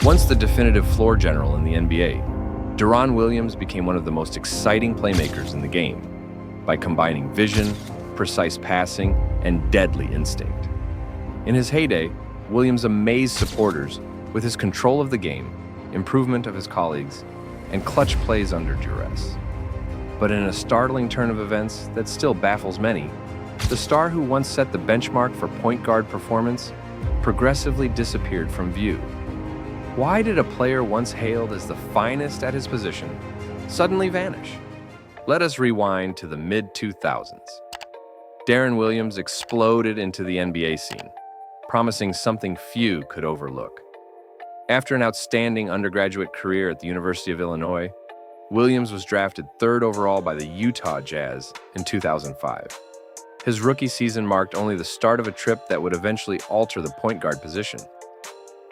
Once the definitive floor general in the NBA, Deron Williams became one of the most exciting playmakers in the game by combining vision, precise passing, and deadly instinct. In his heyday, Williams amazed supporters with his control of the game, improvement of his colleagues, and clutch plays under duress. But in a startling turn of events that still baffles many, the star who once set the benchmark for point guard performance progressively disappeared from view. Why did a player once hailed as the finest at his position suddenly vanish? Let us rewind to the mid-2000s. Deron Williams exploded into the NBA scene, promising something few could overlook. After an outstanding undergraduate career at the University of Illinois, Williams was drafted 3rd overall by the Utah Jazz in 2005. His rookie season marked only the start of a trip that would eventually alter the point guard position.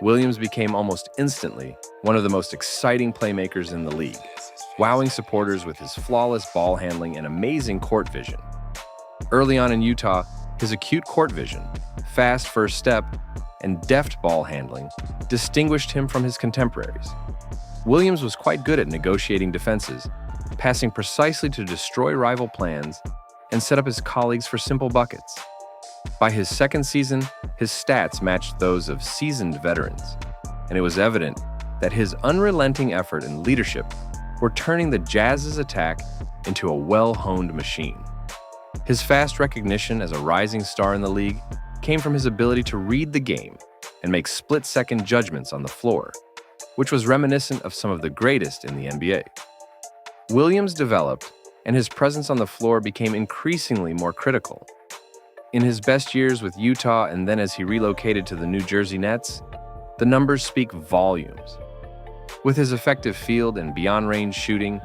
Williams became almost instantly one of the most exciting playmakers in the league, wowing supporters with his flawless ball handling and amazing court vision. Early on in Utah, his acute court vision, fast first step, and deft ball handling distinguished him from his contemporaries. Williams was quite good at negotiating defenses, passing precisely to destroy rival plans and set up his colleagues for simple buckets. By his second season, his stats matched those of seasoned veterans, and it was evident that his unrelenting effort and leadership were turning the Jazz's attack into a well-honed machine. His fast recognition as a rising star in the league came from his ability to read the game and make split-second judgments on the floor, which was reminiscent of some of the greatest in the NBA. Williams developed, and his presence on the floor became increasingly more critical. In his best years with Utah and then as he relocated to the New Jersey Nets, the numbers speak volumes. With his effective field and beyond-range shooting,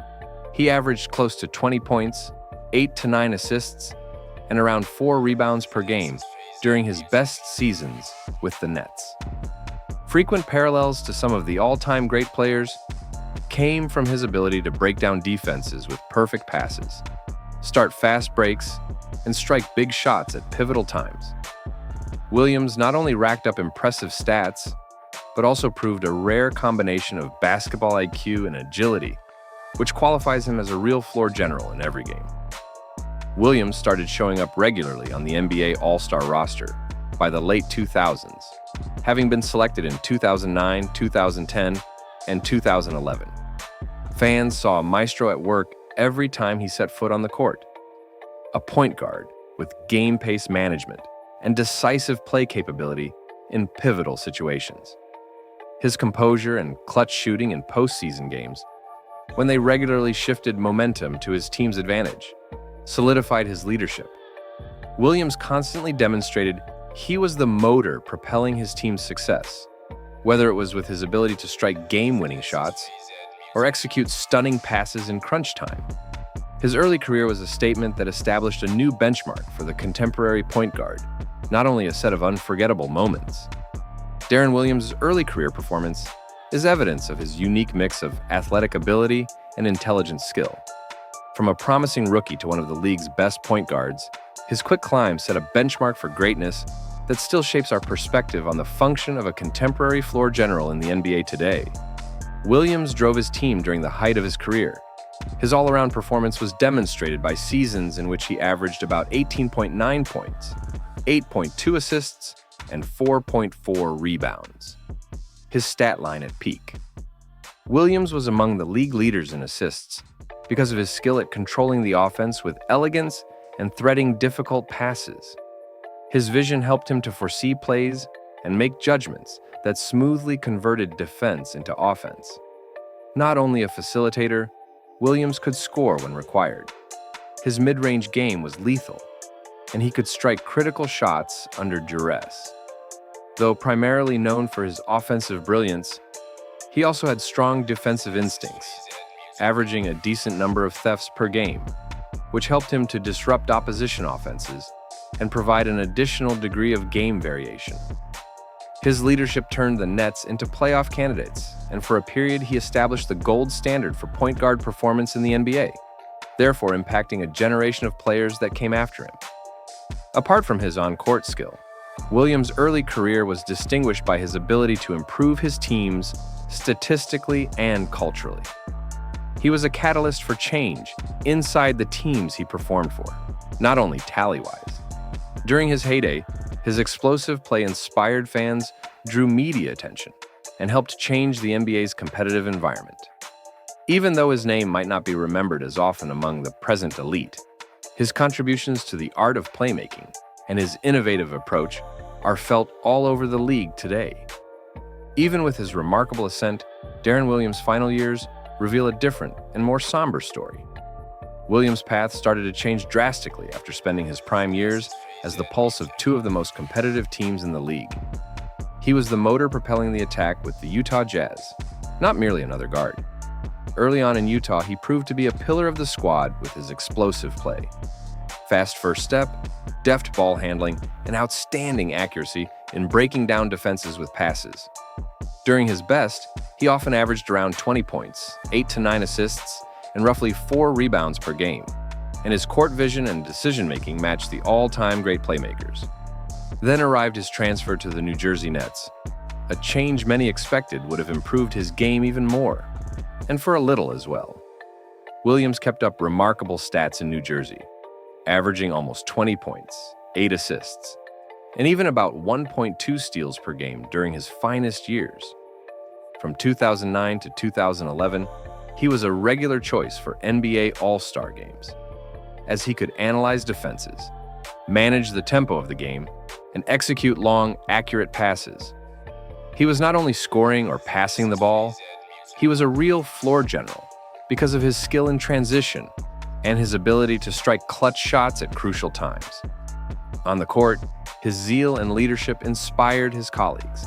he averaged close to 20 points, 8 to 9 assists, and around 4 rebounds per game during his best seasons with the Nets. Frequent parallels to some of the all-time great players came from his ability to break down defenses with perfect passes, start fast breaks, and strike big shots at pivotal times. Williams not only racked up impressive stats, but also proved a rare combination of basketball IQ and agility, which qualifies him as a real floor general in every game. Williams started showing up regularly on the NBA All-Star roster by the late 2000s, having been selected in 2009, 2010, and 2011. Fans saw a maestro at work every time he set foot on the court. A point guard with game pace management and decisive play capability in pivotal situations. His composure and clutch shooting in postseason games, when they regularly shifted momentum to his team's advantage, solidified his leadership. Williams constantly demonstrated he was the motor propelling his team's success, whether it was with his ability to strike game-winning shots or execute stunning passes in crunch time. His early career was a statement that established a new benchmark for the contemporary point guard, not only a set of unforgettable moments. Deron Williams' early career performance is evidence of his unique mix of athletic ability and intelligent skill. From a promising rookie to one of the league's best point guards, his quick climb set a benchmark for greatness that still shapes our perspective on the function of a contemporary floor general in the NBA today. Williams drove his team during the height of his career. His all-around performance was demonstrated by seasons in which he averaged about 18.9 points, 8.2 assists, and 4.4 rebounds. His stat line at peak. Williams was among the league leaders in assists because of his skill at controlling the offense with elegance and threading difficult passes. His vision helped him to foresee plays and make judgments that smoothly converted defense into offense. Not only a facilitator, Williams could score when required. His mid-range game was lethal, and he could strike critical shots under duress. Though primarily known for his offensive brilliance, he also had strong defensive instincts, averaging a decent number of thefts per game, which helped him to disrupt opposition offenses and provide an additional degree of game variation. His leadership turned the Nets into playoff candidates, and for a period he established the gold standard for point guard performance in the NBA, therefore impacting a generation of players that came after him. Apart from his on-court skill, Williams' early career was distinguished by his ability to improve his teams statistically and culturally. He was a catalyst for change inside the teams he performed for, not only tally-wise. During his heyday, his explosive play inspired fans, drew media attention, and helped change the NBA's competitive environment. Even though his name might not be remembered as often among the present elite, his contributions to the art of playmaking and his innovative approach are felt all over the league today. Even with his remarkable ascent, Deron Williams' final years reveal a different and more somber story. Williams' path started to change drastically after spending his prime years as the pulse of two of the most competitive teams in the league. He was the motor propelling the attack with the Utah Jazz, not merely another guard. Early on in Utah, he proved to be a pillar of the squad with his explosive play. Fast first step, deft ball handling, and outstanding accuracy in breaking down defenses with passes. During his best, he often averaged around 20 points, 8 to 9 assists, and roughly 4 rebounds per game, and his court vision and decision-making matched the all-time great playmakers. Then arrived his transfer to the New Jersey Nets, a change many expected would have improved his game even more, and for a little as well. Williams kept up remarkable stats in New Jersey, averaging almost 20 points, 8 assists, and even about 1.2 steals per game during his finest years. From 2009 to 2011, he was a regular choice for NBA All-Star games, as he could analyze defenses, manage the tempo of the game, and execute long, accurate passes. He was not only scoring or passing the ball, he was a real floor general because of his skill in transition and his ability to strike clutch shots at crucial times. On the court, his zeal and leadership inspired his colleagues.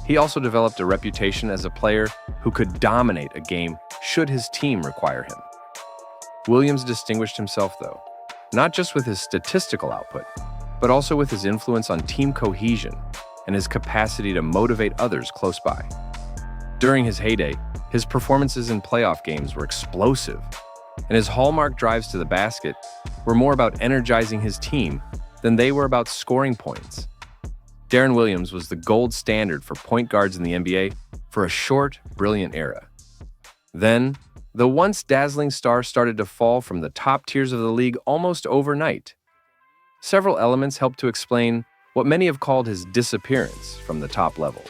He also developed a reputation as a player who could dominate a game should his team require him. Williams distinguished himself, though, not just with his statistical output, but also with his influence on team cohesion and his capacity to motivate others close by. During his heyday, his performances in playoff games were explosive, and his hallmark drives to the basket were more about energizing his team than they were about scoring points. Deron Williams was the gold standard for point guards in the NBA for a short, brilliant era. Then, the once dazzling star started to fall from the top tiers of the league almost overnight. Several elements helped to explain what many have called his disappearance from the top level.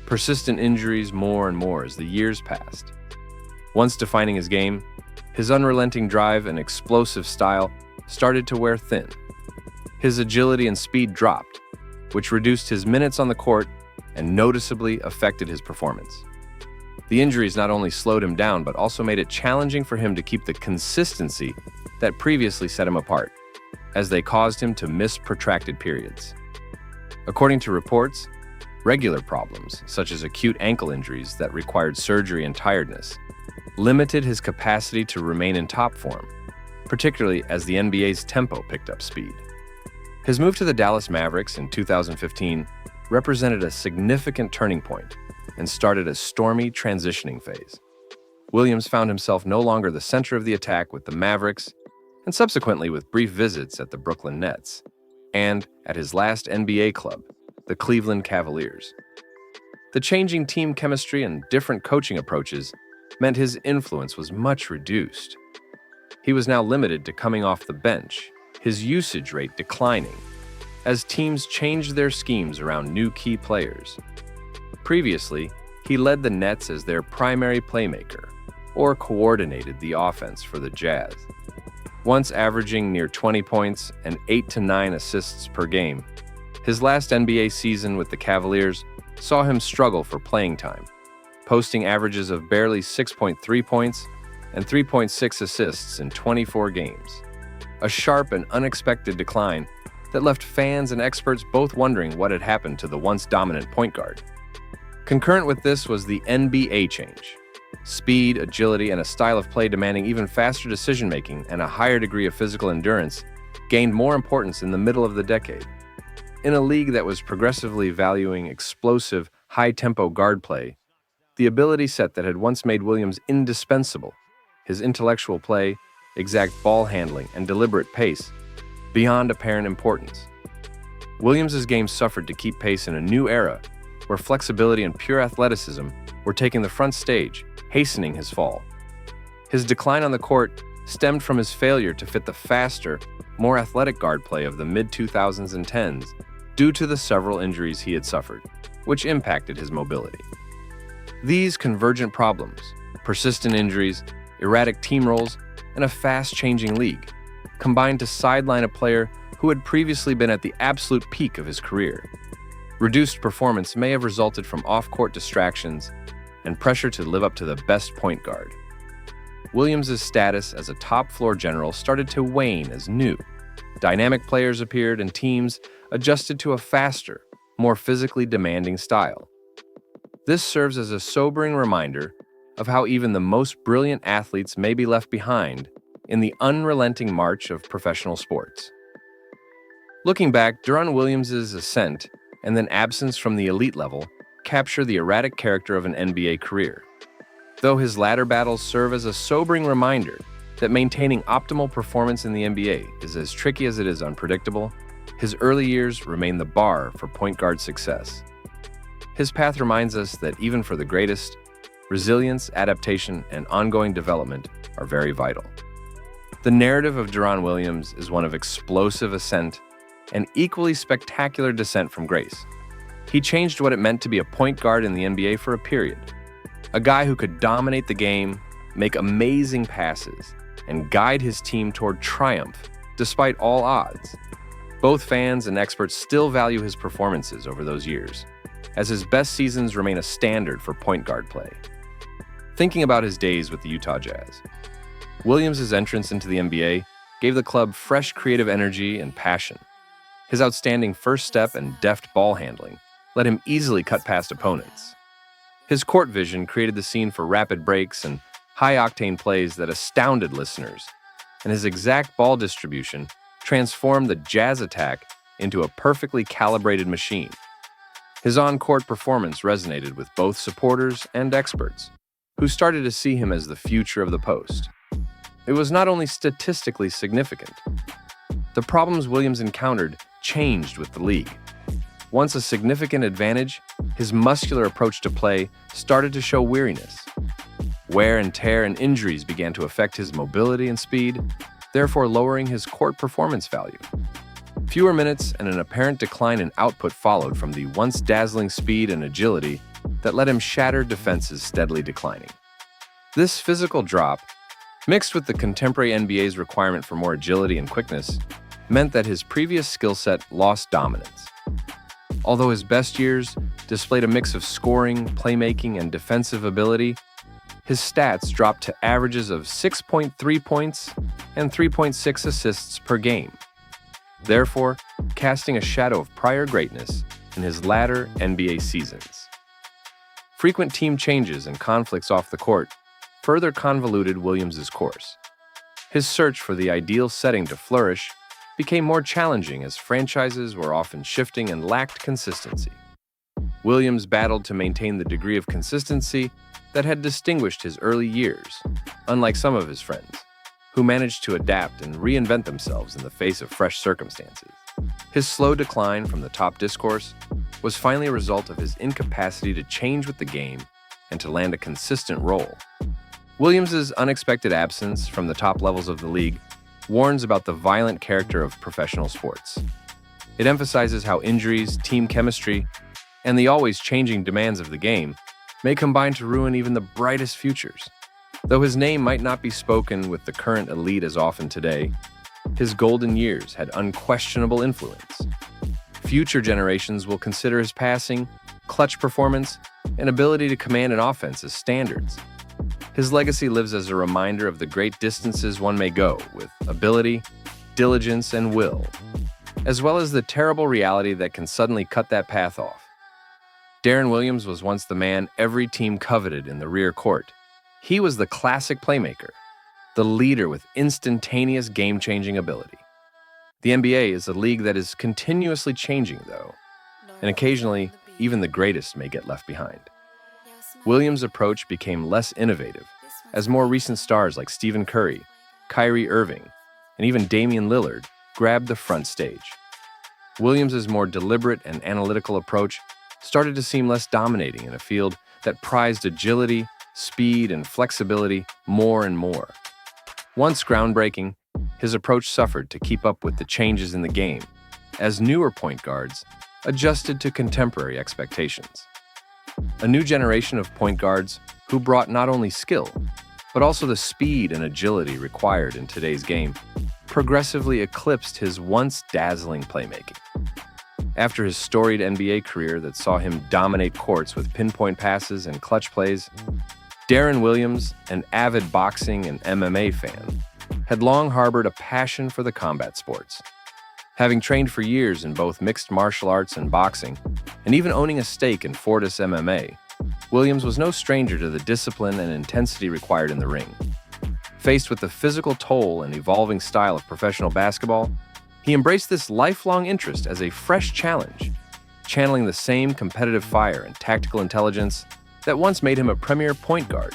Persistent injuries more and more as the years passed. Once defining his game, his unrelenting drive and explosive style started to wear thin. His agility and speed dropped, which reduced his minutes on the court and noticeably affected his performance. The injuries not only slowed him down, but also made it challenging for him to keep the consistency that previously set him apart, as they caused him to miss protracted periods. According to reports, regular problems, such as acute ankle injuries that required surgery and tiredness, limited his capacity to remain in top form, particularly as the NBA's tempo picked up speed. His move to the Dallas Mavericks in 2015 represented a significant turning point and started a stormy transitioning phase. Williams found himself no longer the center of the attack with the Mavericks, and subsequently with brief visits at the Brooklyn Nets, and at his last NBA club, the Cleveland Cavaliers. The changing team chemistry and different coaching approaches meant his influence was much reduced. He was now limited to coming off the bench, his usage rate declining, as teams changed their schemes around new key players. Previously, he led the Nets as their primary playmaker, or coordinated the offense for the Jazz. Once averaging near 20 points and 8 to 9 assists per game, his last NBA season with the Cavaliers saw him struggle for playing time, posting averages of barely 6.3 points and 3.6 assists in 24 games. A sharp and unexpected decline that left fans and experts both wondering what had happened to the once dominant point guard. Concurrent with this was the NBA change. Speed, agility, and a style of play demanding even faster decision-making and a higher degree of physical endurance gained more importance in the middle of the decade. In a league that was progressively valuing explosive, high-tempo guard play, the ability set that had once made Williams indispensable, his intellectual play, exact ball handling, and deliberate pace, beyond apparent importance. Williams's game suffered to keep pace in a new era where flexibility and pure athleticism were taking the front stage, hastening his fall. His decline on the court stemmed from his failure to fit the faster, more athletic guard play of the mid-2000s and 10s due to the several injuries he had suffered, which impacted his mobility. These convergent problems, persistent injuries, erratic team roles, and a fast-changing league, combined to sideline a player who had previously been at the absolute peak of his career. Reduced performance may have resulted from off-court distractions and pressure to live up to the best point guard. Williams' status as a top-floor general started to wane as new, dynamic players appeared and teams adjusted to a faster, more physically demanding style. This serves as a sobering reminder of how even the most brilliant athletes may be left behind in the unrelenting march of professional sports. Looking back, Deron Williams' ascent and then absence from the elite level capture the erratic character of an NBA career. Though his latter battles serve as a sobering reminder that maintaining optimal performance in the NBA is as tricky as it is unpredictable, his early years remain the bar for point guard success. His path reminds us that even for the greatest, resilience, adaptation, and ongoing development are very vital. The narrative of Deron Williams is one of explosive ascent and equally spectacular descent from grace. He changed what it meant to be a point guard in the NBA for a period. A guy who could dominate the game, make amazing passes, and guide his team toward triumph despite all odds. Both fans and experts still value his performances over those years, as his best seasons remain a standard for point guard play. Thinking about his days with the Utah Jazz, Williams' entrance into the NBA gave the club fresh creative energy and passion. His outstanding first step and deft ball handling let him easily cut past opponents. His court vision created the scene for rapid breaks and high-octane plays that astounded listeners, and his exact ball distribution transformed the Jazz attack into a perfectly calibrated machine. His on-court performance resonated with both supporters and experts, who started to see him as the future of the post. It was not only statistically significant. The problems Williams encountered changed with the league. Once a significant advantage, his muscular approach to play started to show weariness. Wear and tear and injuries began to affect his mobility and speed, therefore lowering his court performance value. Fewer minutes and an apparent decline in output followed from the once dazzling speed and agility that let him shatter defenses steadily declining. This physical drop, mixed with the contemporary NBA's requirement for more agility and quickness, meant that his previous skill set lost dominance. Although his best years displayed a mix of scoring, playmaking, and defensive ability, his stats dropped to averages of 6.3 points and 3.6 assists per game, therefore casting a shadow of prior greatness in his latter NBA seasons. Frequent team changes and conflicts off the court further convoluted Williams' course. His search for the ideal setting to flourish became more challenging as franchises were often shifting and lacked consistency. Williams battled to maintain the degree of consistency that had distinguished his early years, unlike some of his friends, who managed to adapt and reinvent themselves in the face of fresh circumstances. His slow decline from the top discourse was finally a result of his incapacity to change with the game and to land a consistent role. Williams' unexpected absence from the top levels of the league warns about the violent character of professional sports. It emphasizes how injuries, team chemistry, and the always changing demands of the game may combine to ruin even the brightest futures. Though his name might not be spoken with the current elite as often today, his golden years had unquestionable influence. Future generations will consider his passing, clutch performance, and ability to command an offense as standards. His legacy lives as a reminder of the great distances one may go with ability, diligence, and will, as well as the terrible reality that can suddenly cut that path off. Deron Williams was once the man every team coveted in the rear court. He was the classic playmaker, the leader with instantaneous game-changing ability. The NBA is a league that is continuously changing, though, and occasionally even the greatest may get left behind. Williams' approach became less innovative as more recent stars like Stephen Curry, Kyrie Irving, and even Damian Lillard grabbed the front stage. Williams' more deliberate and analytical approach started to seem less dominating in a field that prized agility, speed, and flexibility more and more. Once groundbreaking, his approach suffered to keep up with the changes in the game, as newer point guards adjusted to contemporary expectations. A new generation of point guards who brought not only skill, but also the speed and agility required in today's game, progressively eclipsed his once dazzling playmaking. After his storied NBA career that saw him dominate courts with pinpoint passes and clutch plays, Deron Williams, an avid boxing and MMA fan, had long harbored a passion for the combat sports. Having trained for years in both mixed martial arts and boxing, and even owning a stake in Fortis MMA, Williams was no stranger to the discipline and intensity required in the ring. Faced with the physical toll and evolving style of professional basketball, he embraced this lifelong interest as a fresh challenge, channeling the same competitive fire and tactical intelligence that once made him a premier point guard.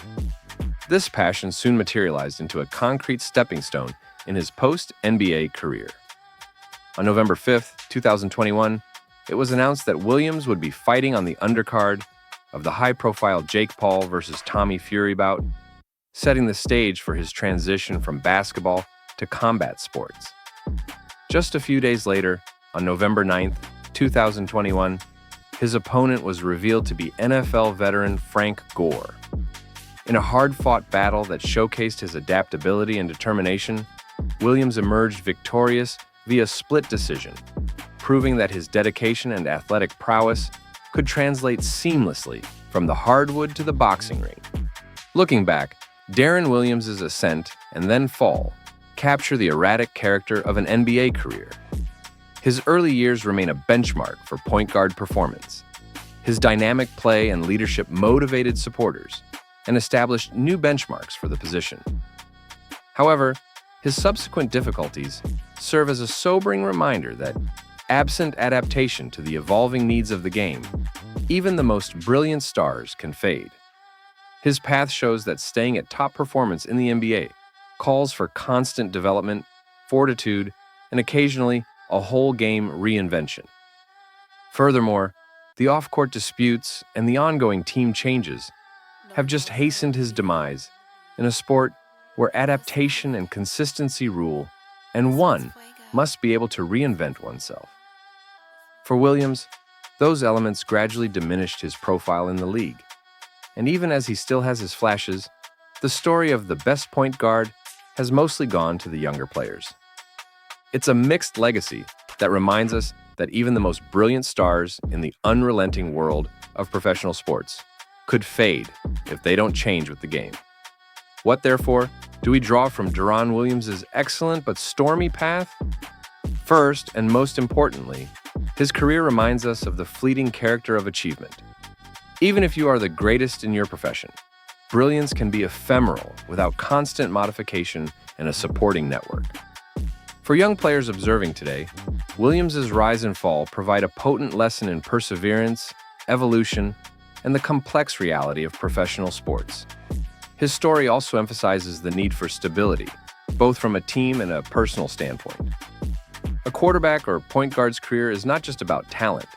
This passion soon materialized into a concrete stepping stone in his post-NBA career. On November 5, 2021, it was announced that Williams would be fighting on the undercard of the high-profile Jake Paul versus Tommy Fury bout, setting the stage for his transition from basketball to combat sports. Just a few days later, on November 9, 2021, his opponent was revealed to be NFL veteran Frank Gore. In a hard-fought battle that showcased his adaptability and determination, Williams emerged victorious via split decision, proving that his dedication and athletic prowess could translate seamlessly from the hardwood to the boxing ring. Looking back, Deron Williams' ascent and then fall capture the erratic character of an NBA career. His early years remain a benchmark for point guard performance. His dynamic play and leadership motivated supporters and established new benchmarks for the position. However, his subsequent difficulties serve as a sobering reminder that, absent adaptation to the evolving needs of the game, even the most brilliant stars can fade. His path shows that staying at top performance in the NBA calls for constant development, fortitude, and occasionally a whole game reinvention. Furthermore, the off-court disputes and the ongoing team changes have just hastened his demise in a sport where adaptation and consistency rule, and one must be able to reinvent oneself. For Williams, those elements gradually diminished his profile in the league. And even as he still has his flashes, the story of the best point guard has mostly gone to the younger players. It's a mixed legacy that reminds us that even the most brilliant stars in the unrelenting world of professional sports could fade if they don't change with the game. What, therefore, do we draw from Deron Williams' excellent but stormy path? First, and most importantly, his career reminds us of the fleeting character of achievement. Even if you are the greatest in your profession, brilliance can be ephemeral without constant modification and a supporting network. For young players observing today, Williams' rise and fall provide a potent lesson in perseverance, evolution, and the complex reality of professional sports. His story also emphasizes the need for stability, both from a team and a personal standpoint. A quarterback or point guard's career is not just about talent.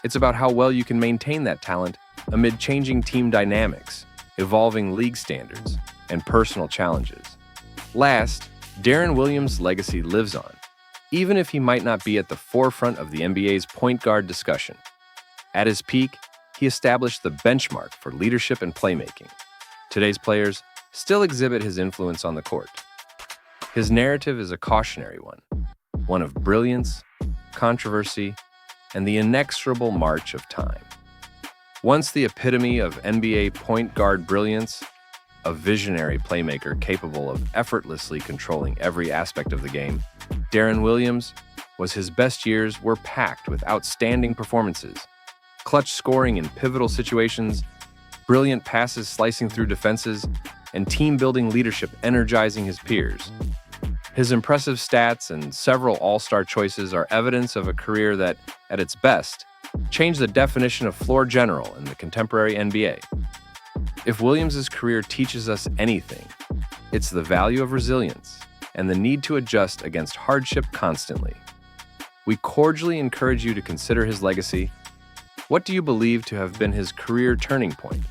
It's about how well you can maintain that talent amid changing team dynamics, evolving league standards, and personal challenges. Last, Deron Williams' legacy lives on, even if he might not be at the forefront of the NBA's point guard discussion. At his peak, he established the benchmark for leadership and playmaking. Today's players still exhibit his influence on the court. His narrative is a cautionary one of brilliance, controversy, and the inexorable march of time. Once the epitome of NBA point guard brilliance, a visionary playmaker capable of effortlessly controlling every aspect of the game, Deron Williams his best years were packed with outstanding performances, clutch scoring in pivotal situations, brilliant passes slicing through defenses, and team-building leadership energizing his peers. His impressive stats and several all-star choices are evidence of a career that, at its best, changed the definition of floor general in the contemporary NBA. If Williams' career teaches us anything, it's the value of resilience and the need to adjust against hardship constantly. We cordially encourage you to consider his legacy. What do you believe to have been his career turning point?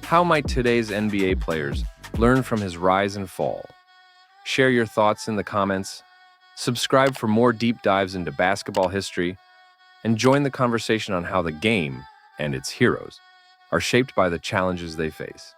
How might today's NBA players learn from his rise and fall? Share your thoughts in the comments. Subscribe for more deep dives into basketball history, and join the conversation on how the game and its heroes are shaped by the challenges they face.